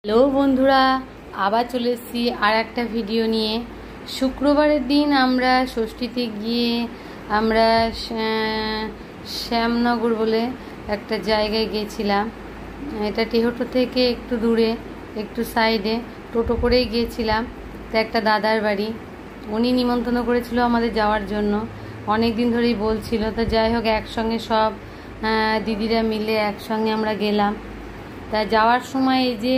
Hello বন্ধুরা, আবার চলে এসেছি আর একটা ভিডিও নিয়ে। শুক্রবারের দিন আমরা ষষ্ঠীতে গিয়ে আমরা শ্যামনগর বলে একটা জায়গায় গিয়েছিলাম। এটা টেহট্ট থেকে একটু দূরে, একটু সাইডে টোটো করেই গিয়েছিলাম। তো একটা দাদার বাড়ি, উনি নিমন্ত্রণ করেছিল আমাদের যাওয়ার জন্য, অনেক দিন ধরেই বলছিল। তো যাই হোক, একসঙ্গে সব দিদিরা মিলে একসঙ্গে আমরা গেলাম। তা যাওয়ার সময় এই যে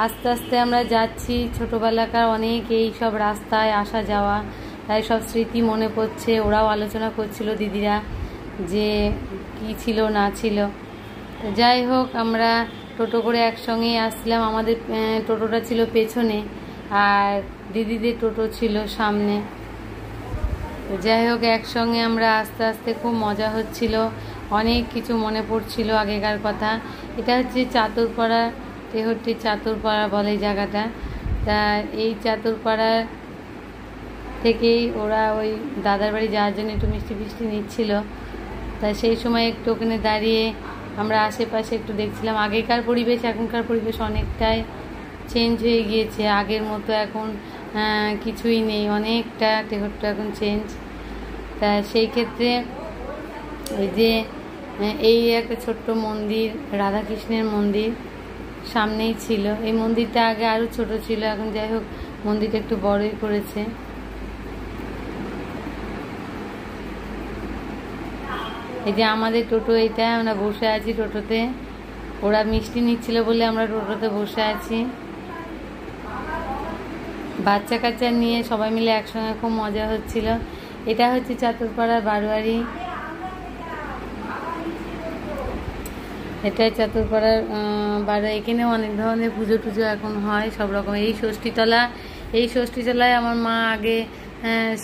আস্তে আস্তে আমরা যাচ্ছি, ছোটোবেলাকার অনেক এই সব রাস্তায় আসা যাওয়া, তাই সব স্মৃতি মনে পড়ছে। ওরাও আলোচনা করছিল দিদিরা যে কি ছিল না ছিল। তো যাই হোক, আমরা টোটো করে একসঙ্গেই আসছিলাম। আমাদের টোটোটা ছিল পেছনে আর দিদিদের টোটো ছিল সামনে। যাই হোক, একসঙ্গে আমরা আস্তে আস্তে খুব মজা হচ্ছিল, অনেক কিছু মনে পড়ছিল আগেকার কথা। এটা হচ্ছে চাতুরপাড়া, টেহট্টির চাতুরপাড়া বলে জায়গাটা। তা এই চাতুরপাড়া থেকেই ওরা ওই দাদার বাড়ি যাওয়ার জন্য একটু মিষ্টি ফিষ্টি নিচ্ছিল। তা সেই সময় একটু ওখানে দাঁড়িয়ে আমরা আশেপাশে একটু দেখছিলাম। আগেকার পরিবেশ এখনকার পরিবেশ অনেকটাই চেঞ্জ হয়ে গিয়েছে, আগের মতো এখন কিছুই নেই, অনেকটা টেহট্ট এখন চেঞ্জ। তা সেই ক্ষেত্রে এই যে এই একটা ছোট্ট মন্দির, রাধাকৃষ্ণের মন্দির সামনেই ছিল। এই মন্দিরটা আগে আরও ছোট ছিল, এখন যাই হোক মন্দিরটা একটু বড়ই করেছে। এই যে আমাদের টোটো, এটা আমরা বসে আছি টোটোতে। ওরা মিষ্টি নিচ্ছিল বলে আমরা টোটোতে বসে আছি। বাচ্চা কাচ্চা নিয়ে সবাই মিলে একসঙ্গে খুব মজা হচ্ছিল। এটা হচ্ছে চাতুরপাড়ার বারোয়ারি, এটাই চাতুরপাড়ার বারোয়ারি। এখানে অনেক ধরনের পুজো টুজো এখন হয় সব রকম। এই ষষ্ঠীতলায় আমার মা আগে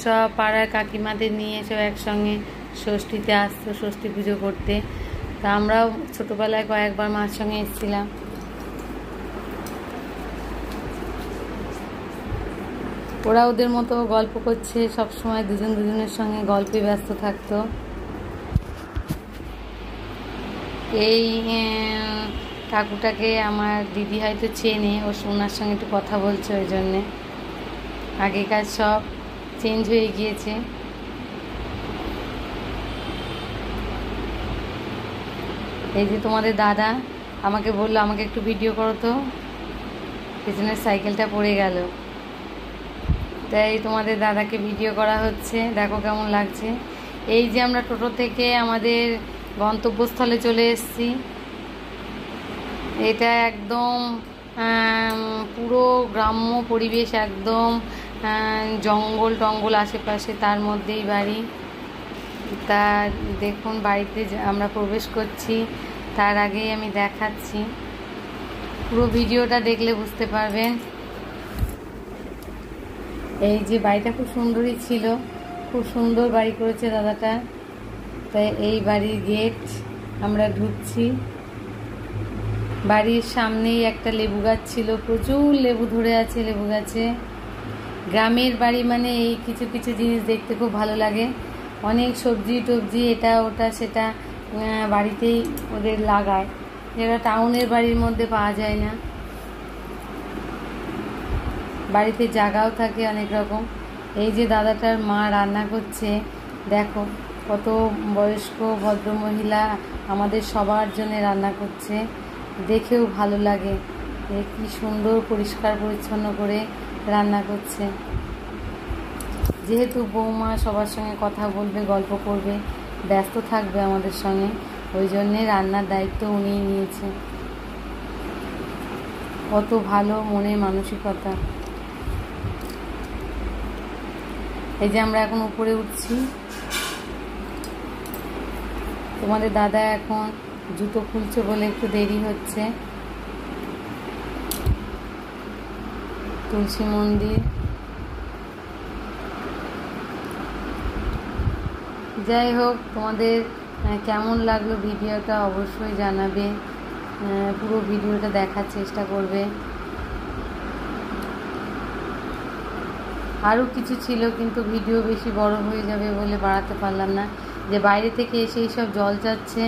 সব পাড়ার কাকিমাদের নিয়ে সব একসঙ্গে ষষ্ঠীতে আসতো ষষ্ঠী পুজো করতে। তা আমরাও ছোটোবেলায় কয়েকবার মার সঙ্গে এসেছিলাম। ওরা ওদের মতো গল্প করছে, সব সময় দুজন দুজনের সঙ্গে গল্পে ব্যস্ত থাকতো। এই কাকুটাকে আমার দিদি হয়তো চেনে, ওনার সঙ্গে একটু কথা বলছে, ওই জন্যে। আগেকার সব চেঞ্জ হয়ে গিয়েছে। এই যে তোমাদের দাদা আমাকে বললো আমাকে একটু ভিডিও করো তো, পেছনের সাইকেলটা পড়ে গেল। তাই তোমাদের দাদাকে ভিডিও করা হচ্ছে, দেখো কেমন লাগছে। এই যে আমরা টোটো থেকে আমাদের গন্তব্যস্থলে চলে এসেছি। এটা একদম পুরো গ্রাম্য পরিবেশ, একদম জঙ্গল টঙ্গল আশেপাশে, তার মধ্যেই বাড়ি। তা দেখুন, বাড়িতে আমরা প্রবেশ করছি, তার আগেই আমি দেখাচ্ছি। পুরো ভিডিওটা দেখলে বুঝতে পারবেন। এই যে বাড়িটা খুব সুন্দরই ছিল, খুব সুন্দর বাড়ি করেছে দাদাটা। তাই এই বাড়ির গেট, আমরা ঢুকছি। বাড়ির সামনেই একটা লেবু গাছ ছিল, প্রচুর লেবু ধরে আছে লেবু গাছে। গ্রামের বাড়ি মানে এই কিছু কিছু জিনিস দেখতে খুব ভালো লাগে। অনেক সবজি টবজি এটা ওটা সেটা বাড়িতেই ওদের লাগায়, যেটা টাউনের বাড়ির মধ্যে পাওয়া যায় না। বাড়িতে জায়গাও থাকে অনেক রকম। এই যে দাদাটার মা রান্না করছে, দেখো কত বয়স্ক ভদ্রমহিলা আমাদের সবার জন্য রান্না করছে, দেখেও ভালো লাগে। কি সুন্দর পরিষ্কার পরিচ্ছন্ন করে রান্না করছে। যেহেতু বৌমা সবার সঙ্গে কথা বলবে, গল্প করবে, ব্যস্ত থাকবে আমাদের সঙ্গে, ওই জন্যে রান্নার দায়িত্ব উনিই নিয়েছে। কত ভালো মনের মানসিকতা। এই যে আমরা এখন উপরে উঠছি। তোমাদের দাদা এখন জুতো খুলছে বলে একটু দেরি হচ্ছে। তুলসী মন্দির। যাই হোক, তোমাদের কেমন লাগলো ভিডিওটা অবশ্যই জানাবে, পুরো ভিডিওটা দেখার চেষ্টা করবে। আরও কিছু ছিল কিন্তু ভিডিও বেশি বড় হয়ে যাবে বলে বাড়াতে পারলাম না। যে বাইরে থেকে এসে সব জল চাচ্ছে,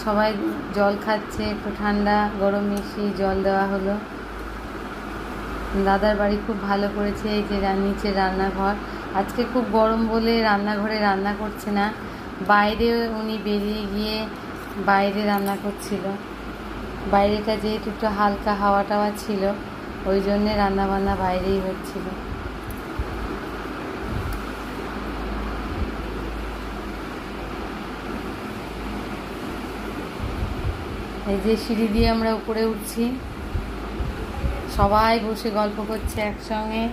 সবাই জল খাচ্ছে, একটু ঠান্ডা গরম মিশিয়ে জল দেওয়া হলো। দাদার বাড়ি খুব ভালো করেছে। এই যে নিচের রান্নাঘর, আজকে খুব গরম বলে রান্নাঘরে রান্না করছে না, বাইরে উনি বেরিয়ে গিয়ে বাইরে রান্না করছিল। বাইরেটা যেহেতু একটু হালকা হাওয়া টাওয়া ছিল, ওই জন্যে রান্নাবান্না বাইরেই হচ্ছিল। এই যে সিঁড়ি দিয়ে আমরা উপরে উঠছি, সবাই বসে গল্প করছে একসঙ্গে।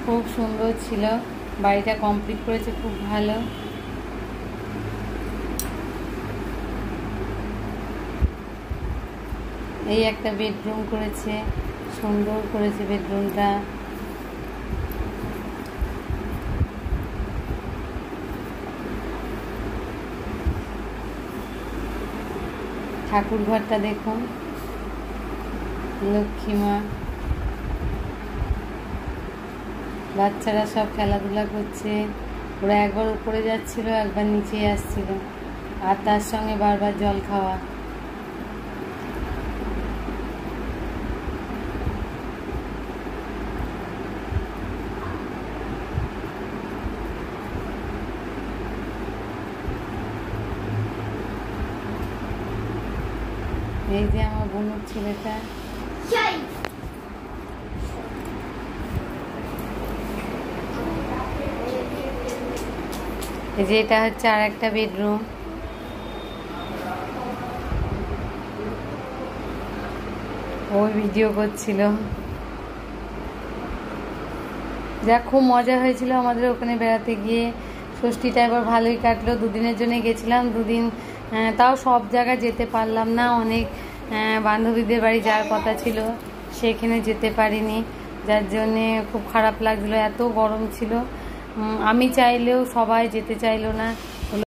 খুব সুন্দর ছিল, বাড়িটা কমপ্লিট করেছে খুব ভালো। এই একটা বেডরুম করেছে, সুন্দর করেছে বেডরুমটা। ঠাকুর ঘরটা দেখুন, লক্ষ্মী মা। বাচ্চারা সব খেলাধুলা করছে, ওরা একবার উপরে যাচ্ছিল, একবার নিচে আসছিল, আর তার সঙ্গে বারবার জল খাওয়া। এই যে আমার বোনের ছেলেটা, এই যে এটা হচ্ছে আর একটা বেডরুম। ওই ভিডিও করছিল। যা খুব মজা হয়েছিল আমাদের ওখানে বেড়াতে গিয়ে। ষষ্ঠীটা এবার ভালোই কাটলো, দুদিনের জন্য গেছিলাম, দুদিন তাও সব জায়গায় যেতে পারলাম না। অনেক বান্ধবীদের বাড়ি যাওয়ার কথা ছিল, সেখানে যেতে পারিনি, যার জন্যে খুব খারাপ লাগছিলো, এত গরম ছিল। আমি চাইলেও সবাই যেতে চাইলো না।